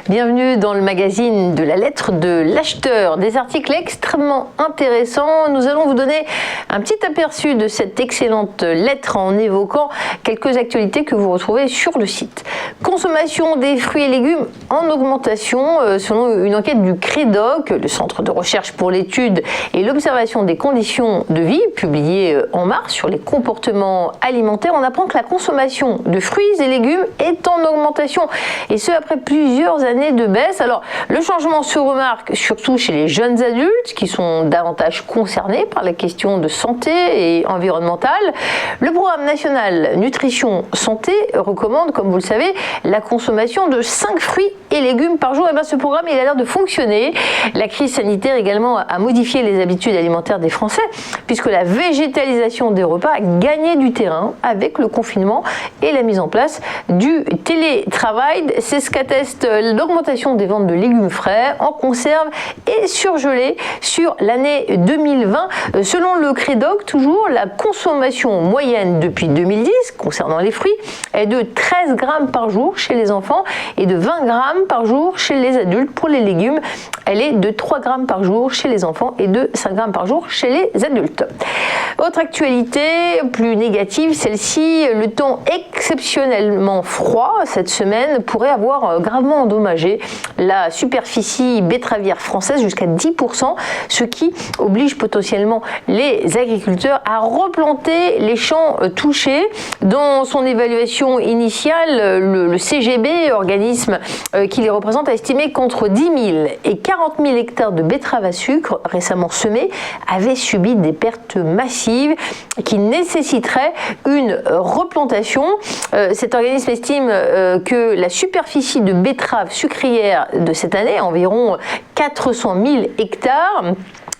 Bienvenue dans le magazine de la lettre de l'acheteur. Des articles extrêmement intéressants. Nous allons vous donner un petit aperçu de cette excellente lettre en évoquant quelques actualités que vous retrouvez sur le site. Consommation des fruits et légumes en augmentation selon une enquête du CREDOC, le Centre de recherche pour l'étude et l'observation des conditions de vie, publiée en mars sur les comportements alimentaires. On apprend que la consommation de fruits et légumes est en augmentation, et ce après plusieurs années de baisse. Alors, le changement se remarque surtout chez les jeunes adultes qui sont davantage concernés par la question de santé et environnementale. Le programme national Nutrition Santé recommande, comme vous le savez, la consommation de 5 fruits et légumes par jour. Et bien, ce programme, il a l'air de fonctionner. La crise sanitaire également a modifié les habitudes alimentaires des Français, puisque la végétalisation des repas a gagné du terrain avec le confinement et la mise en place du télétravail. C'est ce qu'atteste l'augmentation des ventes de légumes frais, en conserve et surgelés sur l'année 2020. Selon le CREDOC, toujours, la consommation moyenne depuis 2010, concernant les fruits, est de 13 grammes par jour chez les enfants et de 20 grammes par jour chez les adultes. Pour les légumes, elle est de 3 grammes par jour chez les enfants et de 5 grammes par jour chez les adultes. Autre actualité, plus négative, celle-ci, le temps exceptionnellement froid cette semaine pourrait avoir gravement endommagé la superficie betteravière française jusqu'à 10%, ce qui oblige potentiellement les agriculteurs à replanter les champs touchés. Dans son évaluation initiale, le CGB, organisme qui les représente, a estimé qu'entre 10 000 et 40 000 hectares de betteraves à sucre récemment semés avaient subi des pertes massives qui nécessiteraient une replantation. Cet organisme estime que la superficie de betteraves sucrières de cette année, environ 400 000 hectares,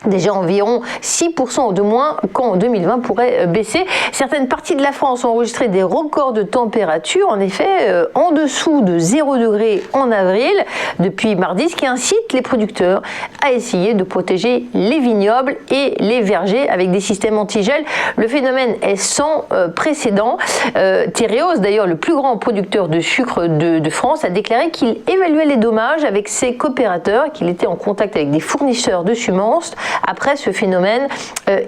déjà environ 6% de moins qu'en 2020 pourrait baisser. Certaines parties de la France ont enregistré des records de température, en effet, en dessous de 0 degré en avril depuis mardi, ce qui incite les producteurs à essayer de protéger les vignobles et les vergers avec des systèmes anti-gel. Le phénomène est sans précédent. Tereos, d'ailleurs le plus grand producteur de sucre de France, a déclaré qu'il évaluait les dommages avec ses coopérateurs, qu'il était en contact avec des fournisseurs de semences. Après ce phénomène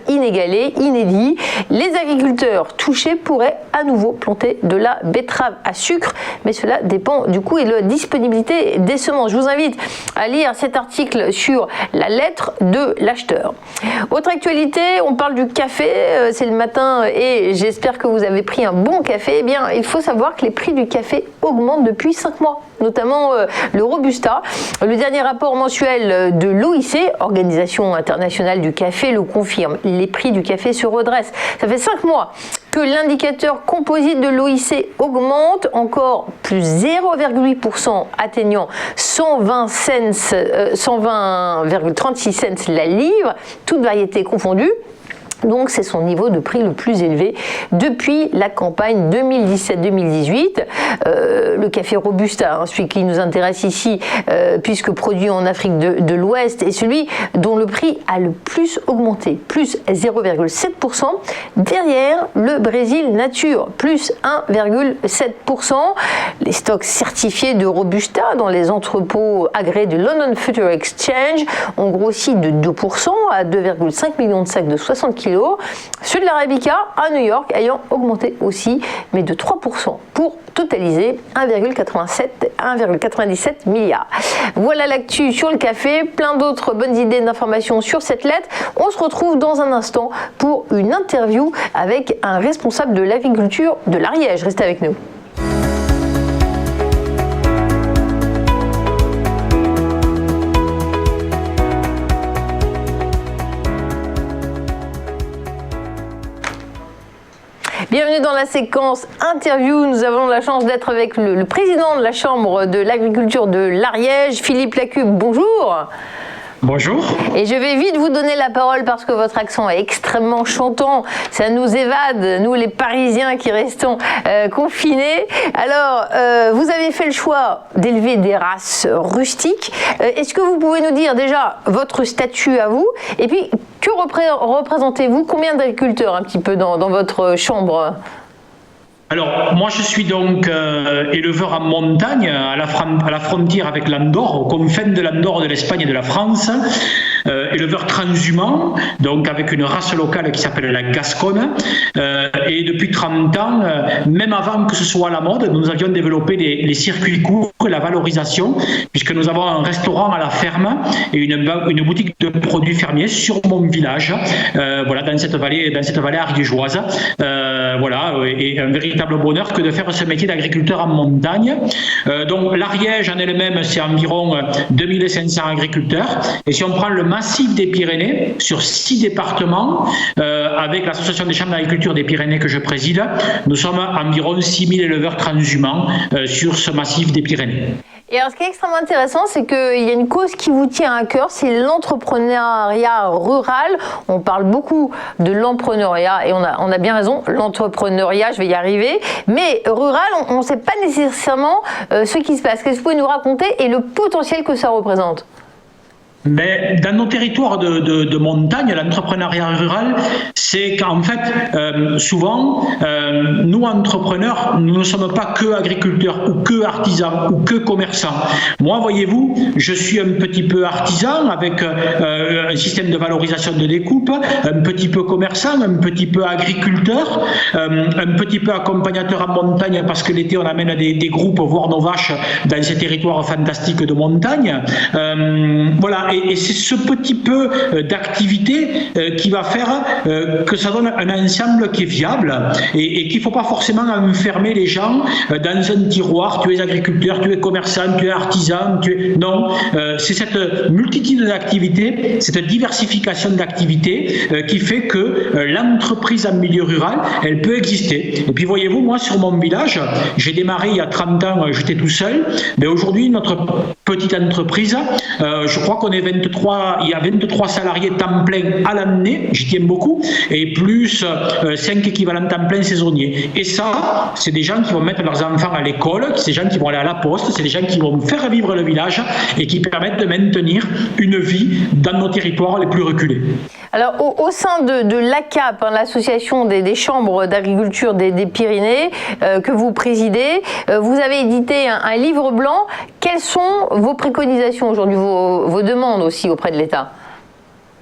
inégalé, inédit, les agriculteurs touchés pourraient à nouveau planter de la betterave à sucre, mais cela dépend du coût et de la disponibilité des semences. Je vous invite à lire cet article sur la lettre de l'acheteur. Autre actualité, on parle du café, c'est le matin et j'espère que vous avez pris un bon café. Eh bien, il faut savoir que les prix du café augmentent depuis 5 mois, notamment le Robusta. Le dernier rapport mensuel de l'OIC, Organisation internationale du café, le confirme. Les prix du café se redressent. Ça fait 5 mois que l'indicateur composite de l'OIC augmente, encore plus 0,8%, atteignant 120,36 cents la livre, toute variété confondue. Donc c'est son niveau de prix le plus élevé depuis la campagne 2017-2018. Le café Robusta, celui qui nous intéresse ici, puisque produit en Afrique de l'Ouest, est celui dont le prix a le plus augmenté, plus 0,7%, derrière le Brésil Nature, plus 1,7%. Les stocks certifiés de Robusta dans les entrepôts agréés de London Future Exchange ont grossi de 2% à 2,5 millions de sacs de 60 kg. Ceux de l'Arabica à New York ayant augmenté aussi, mais de 3%, pour totaliser 1,97 milliards. Voilà l'actu sur le café, plein d'autres bonnes idées d'informations sur cette lettre. On se retrouve dans un instant pour une interview avec un responsable de l'agriculture de l'Ariège. Restez avec nous. Bienvenue dans la séquence interview. Nous avons la chance d'être avec le président de la Chambre de l'agriculture de l'Ariège, Philippe Lacube. Bonjour. Bonjour. Et je vais vite vous donner la parole parce que votre accent est extrêmement chantant. Ça nous évade, nous les Parisiens qui restons confinés. Alors, vous avez fait le choix d'élever des races rustiques. Est-ce que vous pouvez nous dire déjà votre statut à vous? Et puis, que représentez-vous? Combien d'agriculteurs un petit peu dans votre chambre? Alors, moi, je suis donc éleveur en montagne, à la frontière avec l'Andorre, aux confins de l'Andorre, de l'Espagne et de la France. Éleveur transhumant, donc avec une race locale qui s'appelle la Gasconne. Et depuis 30 ans, même avant que ce soit à la mode, nous avions développé les circuits courts et la valorisation, puisque nous avons un restaurant à la ferme et une boutique de produits fermiers sur mon village, voilà, dans cette vallée ariégeoise. Voilà, et un véritable bonheur que de faire ce métier d'agriculteur en montagne. Donc l'Ariège en elle-même, c'est environ 2500 agriculteurs. Et si on prend le massif des Pyrénées, sur 6 départements, avec l'association des chambres d'agriculture des Pyrénées que je préside, nous sommes environ 6000 éleveurs transhumants sur ce massif des Pyrénées. Et alors, ce qui est extrêmement intéressant, c'est qu'il y a une cause qui vous tient à cœur, c'est l'entrepreneuriat rural. On parle beaucoup de l'entrepreneuriat, et on a bien raison, l'entrepreneuriat, je vais y arriver, mais rural, on ne sait pas nécessairement ce qui se passe. Qu'est-ce que vous pouvez nous raconter et le potentiel que ça représente ? Mais dans nos territoires de montagne, l'entrepreneuriat rural, c'est qu'en fait, souvent, nous entrepreneurs, nous ne sommes pas que agriculteurs ou que artisans ou que commerçants. Moi, voyez-vous, je suis un petit peu artisan avec un système de valorisation de découpe, un petit peu commerçant, un petit peu agriculteur, un petit peu accompagnateur en montagne parce que l'été, on amène des groupes voir nos vaches dans ces territoires fantastiques de montagne. Voilà. Et c'est ce petit peu d'activité qui va faire que ça donne un ensemble qui est viable et qu'il ne faut pas forcément enfermer les gens dans un tiroir. Tu es agriculteur, tu es commerçant, tu es artisan. Non, c'est cette multitude d'activités, cette diversification d'activités qui fait que l'entreprise en milieu rural, elle peut exister. Et puis voyez-vous, moi sur mon village, j'ai démarré il y a 30 ans, j'étais tout seul, mais aujourd'hui notre petite entreprise, je crois qu'on est il y a 23 salariés temps plein à l'année, j'y tiens beaucoup, et plus 5 équivalents temps plein saisonniers. Et ça, c'est des gens qui vont mettre leurs enfants à l'école, c'est des gens qui vont aller à la poste, c'est des gens qui vont faire vivre le village et qui permettent de maintenir une vie dans nos territoires les plus reculés. Alors, au sein de l'ACAP, l'association des chambres d'agriculture des Pyrénées, que vous présidez, vous avez édité un livre blanc. Quelles sont vos préconisations aujourd'hui, vos demandes aussi auprès de l'État ?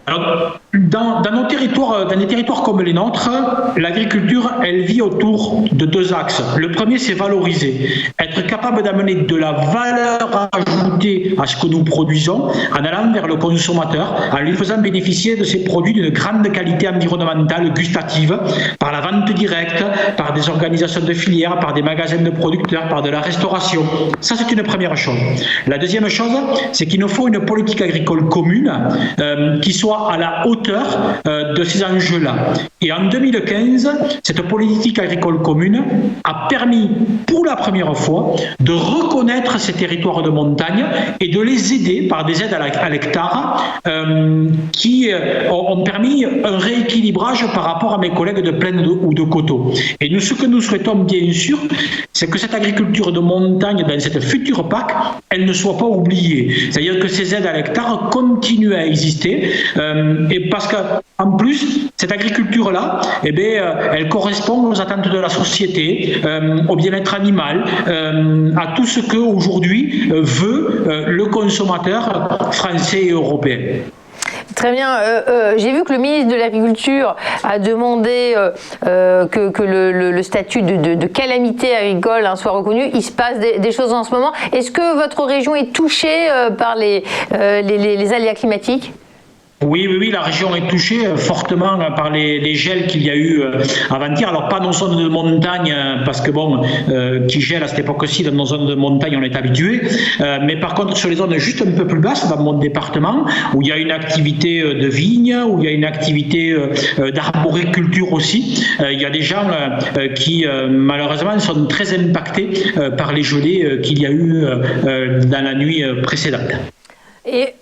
Alors, dans des territoires comme les nôtres, l'agriculture, elle vit autour de 2 axes. Le premier, c'est valoriser, être capable d'amener de la valeur ajoutée à ce que nous produisons en allant vers le consommateur, en lui faisant bénéficier de ces produits d'une grande qualité environnementale, gustative, par la vente directe, par des organisations de filières, par des magasins de producteurs, par de la restauration. Ça, c'est une première chose. La deuxième chose, c'est qu'il nous faut une politique agricole commune qui soit à la hauteur de ces enjeux-là. Et en 2015, cette politique agricole commune a permis pour la première fois de reconnaître ces territoires de montagne et de les aider par des aides à l'hectare qui ont permis un rééquilibrage par rapport à mes collègues de plaine ou de coteaux. Et nous, ce que nous souhaitons bien sûr, c'est que cette agriculture de montagne dans cette future PAC, elle ne soit pas oubliée. C'est-à-dire que ces aides à l'hectare continuent à exister et parce qu'en plus, cette agriculture-là, eh bien, elle correspond aux attentes de la société, au bien-être animal, à tout ce qu'aujourd'hui veut le consommateur français et européen. Très bien. J'ai vu que le ministre de l'Agriculture a demandé que le statut de calamité agricole soit reconnu. Il se passe des choses en ce moment. Est-ce que votre région est touchée par les aléas climatiques ? Oui, la région est touchée fortement par les gels qu'il y a eu avant-hier. Alors pas dans nos zones de montagne, parce que qui gèle à cette époque-ci, dans nos zones de montagne, on est habitué. Mais par contre, sur les zones juste un peu plus basses, dans mon département, où il y a une activité de vigne, où il y a une activité d'arboriculture aussi, il y a des gens qui, malheureusement, sont très impactés par les gelées qu'il y a eu dans la nuit précédente. Et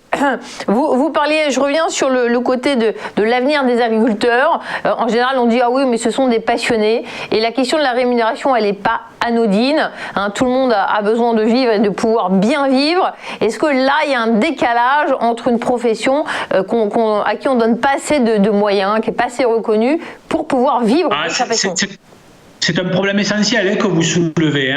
vous parliez, je reviens sur le côté de l'avenir des agriculteurs. En général, on dit « Ah oui, mais ce sont des passionnés ». Et la question de la rémunération, elle n'est pas anodine. Tout le monde a besoin de vivre et de pouvoir bien vivre. Est-ce que là, il y a un décalage entre une profession à qui on ne donne pas assez de moyens, qui n'est pas assez reconnue, pour pouvoir vivre de sa passion ? C'est un problème essentiel que vous soulevez.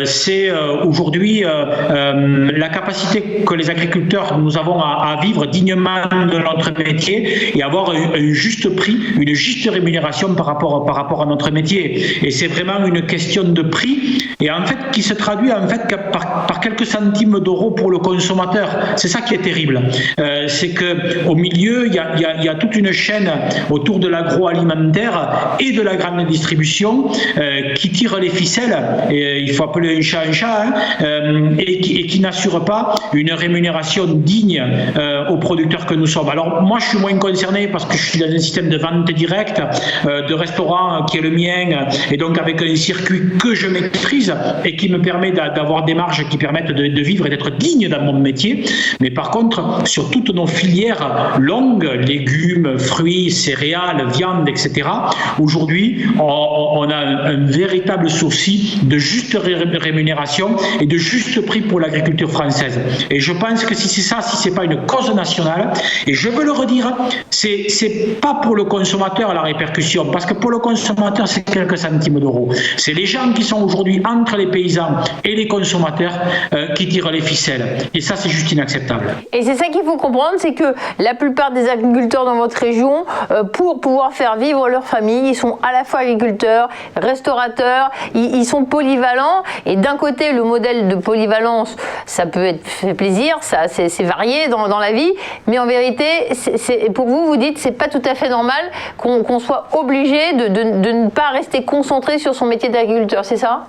C'est aujourd'hui la capacité que les agriculteurs, nous avons à vivre dignement de notre métier et avoir un juste prix, une juste rémunération par rapport à notre métier. Et c'est vraiment une question de prix et en fait qui se traduit en fait par quelques centimes d'euros pour le consommateur. C'est ça qui est terrible. C'est que au milieu il y a toute une chaîne autour de l'agroalimentaire et de la grande distribution qui tire les ficelles. Et il faut appeler un chat et qui n'assure pas une rémunération digne aux producteurs que nous sommes. Alors moi je suis moins concerné parce que je suis dans un système de vente directe, de restaurant qui est le mien et donc avec un circuit que je maîtrise et qui me permet d'avoir des marges qui permettent de vivre et d'être digne dans mon métier. Mais par contre, sur toutes nos filières longues, légumes, fruits, céréales, viande, etc., aujourd'hui, on a un véritable souci de juste rémunération et de juste prix pour l'agriculture française. Et je pense que si c'est pas une cause nationale, et je veux le redire, c'est pas pour le consommateur la répercussion, parce que pour le consommateur, c'est quelques centimes d'euros. C'est les gens qui sont aujourd'hui entre les paysans et les consommateurs qui tirent les ficelles. Et ça, c'est juste inacceptable. Et c'est ça qu'il faut comprendre, c'est que la plupart des agriculteurs dans votre région, pour pouvoir faire vivre leur famille, ils sont à la fois agriculteurs, restaurateurs, ils sont polyvalents. Et d'un côté, le modèle de polyvalence, ça peut être fait plaisir, ça c'est varié dans la vie, mais en vérité, pour vous dites, c'est pas tout à fait normal qu'on soit obligé de ne pas rester concentré sur son métier d'agriculteur, c'est ça ?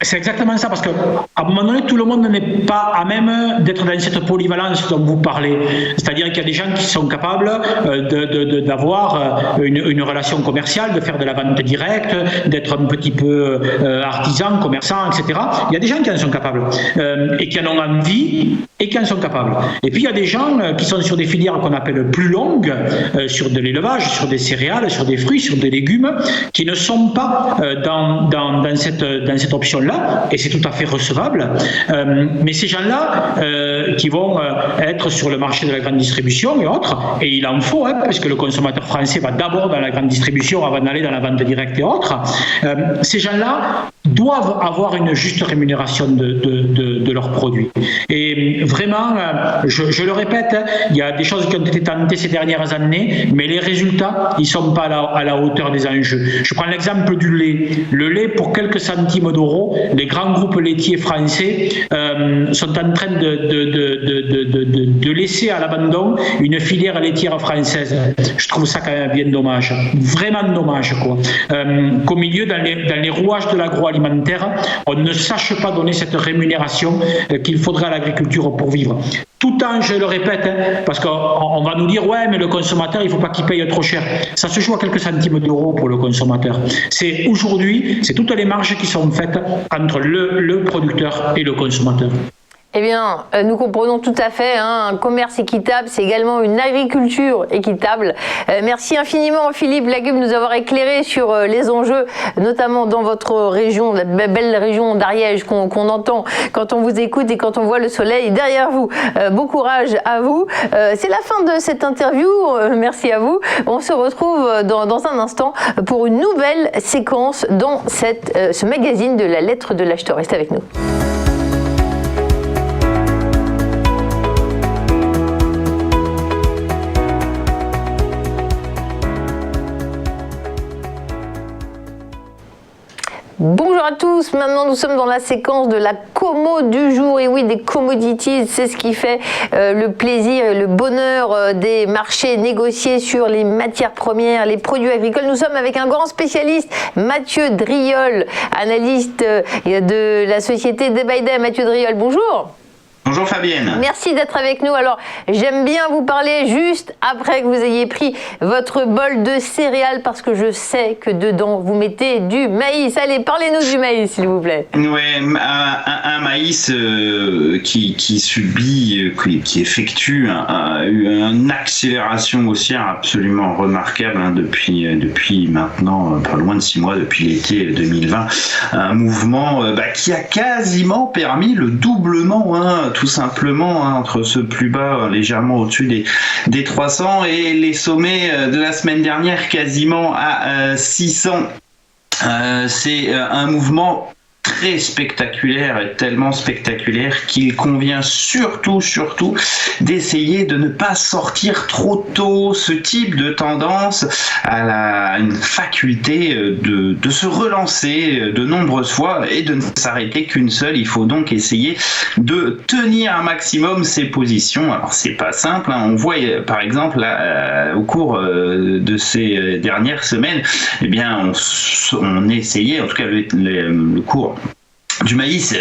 C'est exactement ça, parce qu'à un moment donné, tout le monde n'est pas à même d'être dans cette polyvalence dont vous parlez. C'est-à-dire qu'il y a des gens qui sont capables d'avoir une relation commerciale, de faire de la vente directe, d'être un petit peu artisan, commerçant, etc. Il y a des gens qui en sont capables et qui en ont envie et qui en sont capables. Et puis il y a des gens qui sont sur des filières qu'on appelle plus longues, sur de l'élevage, sur des céréales, sur des fruits, sur des légumes, qui ne sont pas dans cette option-là. Et c'est tout à fait recevable, mais ces gens-là qui vont être sur le marché de la grande distribution et autres, et il en faut, parce que le consommateur français va d'abord dans la grande distribution avant d'aller dans la vente directe et autres, ces gens-là doivent avoir une juste rémunération de leurs produits. Et vraiment, je le répète, il y a des choses qui ont été tentées ces dernières années, mais les résultats, ils ne sont pas à la hauteur des enjeux. Je prends l'exemple du lait. Le lait, pour quelques centimes d'euros, les grands groupes laitiers français sont en train de laisser à l'abandon une filière laitière française. Je trouve ça quand même bien dommage, vraiment dommage, quoi. Qu'au milieu, dans les rouages de l'agroalimentaire, on ne sache pas donner cette rémunération qu'il faudrait à l'agriculture pour vivre. Tout en, je le répète, parce qu'on va nous dire, ouais, mais le consommateur, il ne faut pas qu'il paye trop cher. Ça se joue à quelques centimes d'euros pour le consommateur. C'est aujourd'hui, c'est toutes les marges qui sont faites entre le producteur et le consommateur. Eh bien, nous comprenons tout à fait, un commerce équitable, c'est également une agriculture équitable. Merci infiniment Philippe Lagume de nous avoir éclairé sur les enjeux, notamment dans votre région, la belle région d'Ariège qu'on entend quand on vous écoute et quand on voit le soleil derrière vous. Bon courage à vous. C'est la fin de cette interview, merci à vous. On se retrouve dans un instant pour une nouvelle séquence dans ce magazine de la lettre de l'acheteur. Restez avec nous. Bonjour à tous, maintenant nous sommes dans la séquence de la commo du jour, et oui, des commodities, c'est ce qui fait le plaisir et le bonheur des marchés négociés sur les matières premières, les produits agricoles. Nous sommes avec un grand spécialiste, Mathieu Driol, analyste de la société Day by Day. Mathieu Driol, bonjour. Bonjour Fabienne. Merci d'être avec nous. Alors, j'aime bien vous parler juste après que vous ayez pris votre bol de céréales, parce que je sais que dedans, vous mettez du maïs. Allez, parlez-nous du maïs, s'il vous plaît. Oui, un maïs qui subit, qui effectue une accélération haussière absolument remarquable depuis maintenant pas loin de 6 mois, depuis l'été 2020. Un mouvement qui a quasiment permis le doublement, tout simplement, entre ce plus bas légèrement au-dessus des 300 et les sommets de la semaine dernière quasiment à 600. C'est un mouvement très spectaculaire et tellement spectaculaire qu'il convient surtout d'essayer de ne pas sortir trop tôt. Ce type de tendance a une faculté de se relancer de nombreuses fois et de ne s'arrêter qu'une seule. Il faut donc essayer de tenir un maximum ses positions. Alors c'est pas simple, hein. On voit par exemple là, au cours de ces dernières semaines, eh bien on essayait, en tout cas le cours du maïs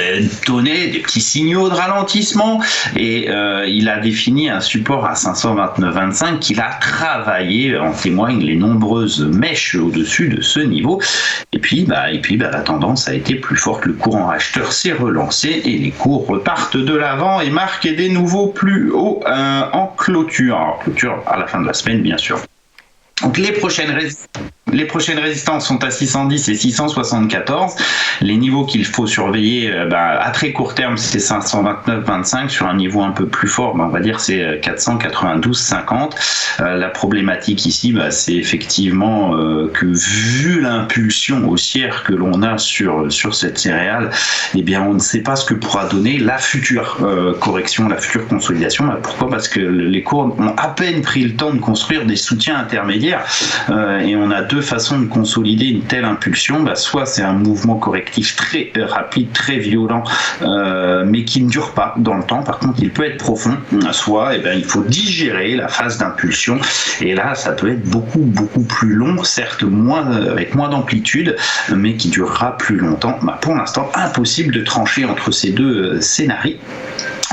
donnait des petits signaux de ralentissement et il a défini un support à 529,25 qu'il a travaillé, en témoignent les nombreuses mèches au-dessus de ce niveau. Et puis la tendance a été plus forte, le courant acheteur s'est relancé et les cours repartent de l'avant et marquent des nouveaux plus hauts en clôture. Alors, clôture à la fin de la semaine, bien sûr. Donc les prochaines résistances sont à 610 et 674. Les niveaux qu'il faut surveiller à très court terme, c'est 529,25. Sur un niveau un peu plus fort, on va dire c'est 492,50. La problématique ici, c'est effectivement que vu l'impulsion haussière que l'on a sur cette céréale, eh bien on ne sait pas ce que pourra donner la future correction, la future consolidation. Pourquoi ? Parce que les cours ont à peine pris le temps de construire des soutiens intermédiaires. Et on a deux façons de consolider une telle impulsion. Soit c'est un mouvement correctif très rapide, très violent, mais qui ne dure pas dans le temps. Par contre, il peut être profond. Soit il faut digérer la phase d'impulsion. Et là, ça peut être beaucoup plus long, certes avec moins d'amplitude, mais qui durera plus longtemps. Pour l'instant, impossible de trancher entre ces deux scénarios.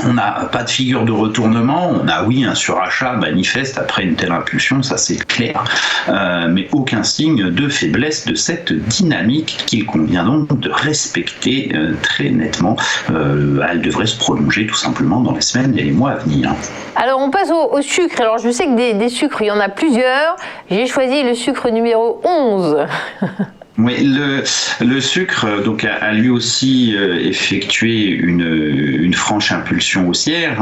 On n'a pas de figure de retournement, on a un surachat manifeste après une telle impulsion, ça c'est clair, mais aucun signe de faiblesse de cette dynamique qu'il convient donc de respecter très nettement. Elle devrait se prolonger tout simplement dans les semaines et les mois à venir. Alors on passe au sucre. Alors je sais que des sucres, il y en a plusieurs. J'ai choisi le sucre numéro 11. Oui, le sucre donc a lui aussi effectué une franche impulsion haussière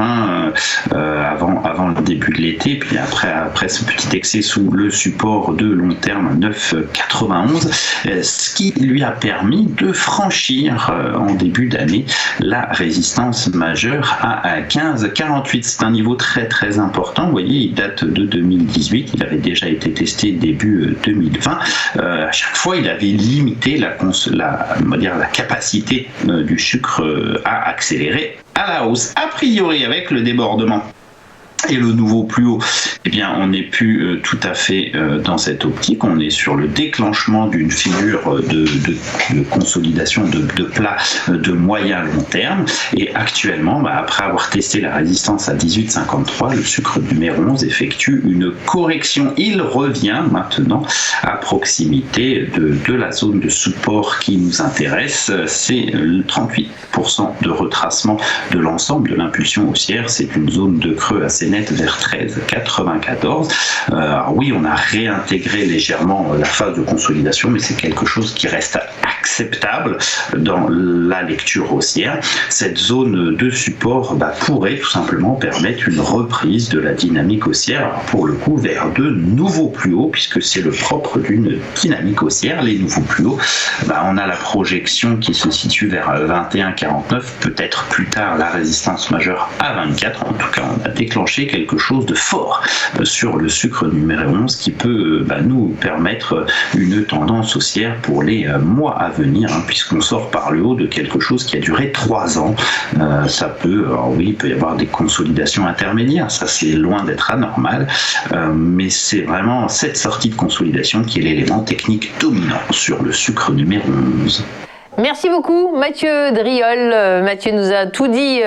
avant le début de l'été, puis après ce petit excès sous le support de long terme 9,91, ce qui lui a permis de franchir en début d'année la résistance majeure à 15,48. C'est un niveau très très important. Vous voyez, il date de 2018, il avait déjà été testé début 2020. À chaque fois, il avait limité la capacité du sucre à accélérer à la hausse. A priori, avec le débordement et le nouveau plus haut, eh bien, on n'est plus tout à fait dans cette optique. On est sur le déclenchement d'une figure de consolidation de plat de moyen long terme. Et actuellement, après avoir testé la résistance à 18,53, le sucre numéro 11 effectue une correction. Il revient maintenant à proximité de la zone de support qui nous intéresse. C'est le 38% de retracement de l'ensemble de l'impulsion haussière. C'est une zone de creux assez nette vers 13,94. Alors oui, on a réintégré légèrement la phase de consolidation, mais c'est quelque chose qui reste acceptable dans la lecture haussière. Cette zone de support pourrait tout simplement permettre une reprise de la dynamique haussière, alors pour le coup vers de nouveaux plus hauts, puisque c'est le propre d'une dynamique haussière. Les nouveaux plus hauts, on a la projection qui se situe vers 21,49, peut-être plus tard la résistance majeure à 24. En tout cas, on a déclenché quelque chose de fort sur le sucre numéro 11 qui peut nous permettre une tendance haussière pour les mois à venir, puisqu'on sort par le haut de quelque chose qui a duré 3 ans. Ça peut, il peut y avoir des consolidations intermédiaires, ça c'est loin d'être anormal, mais c'est vraiment cette sortie de consolidation qui est l'élément technique dominant sur le sucre numéro 11. Merci beaucoup Mathieu Driol. Mathieu nous a tout dit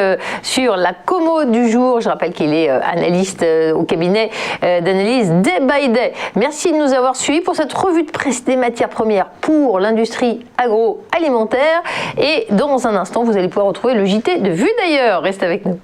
sur la Como du jour. Je rappelle qu'il est analyste au cabinet d'analyse Day by Day. Merci de nous avoir suivis pour cette revue de presse des matières premières pour l'industrie agroalimentaire. Et dans un instant, vous allez pouvoir retrouver le JT de Vue d'ailleurs. Restez avec nous.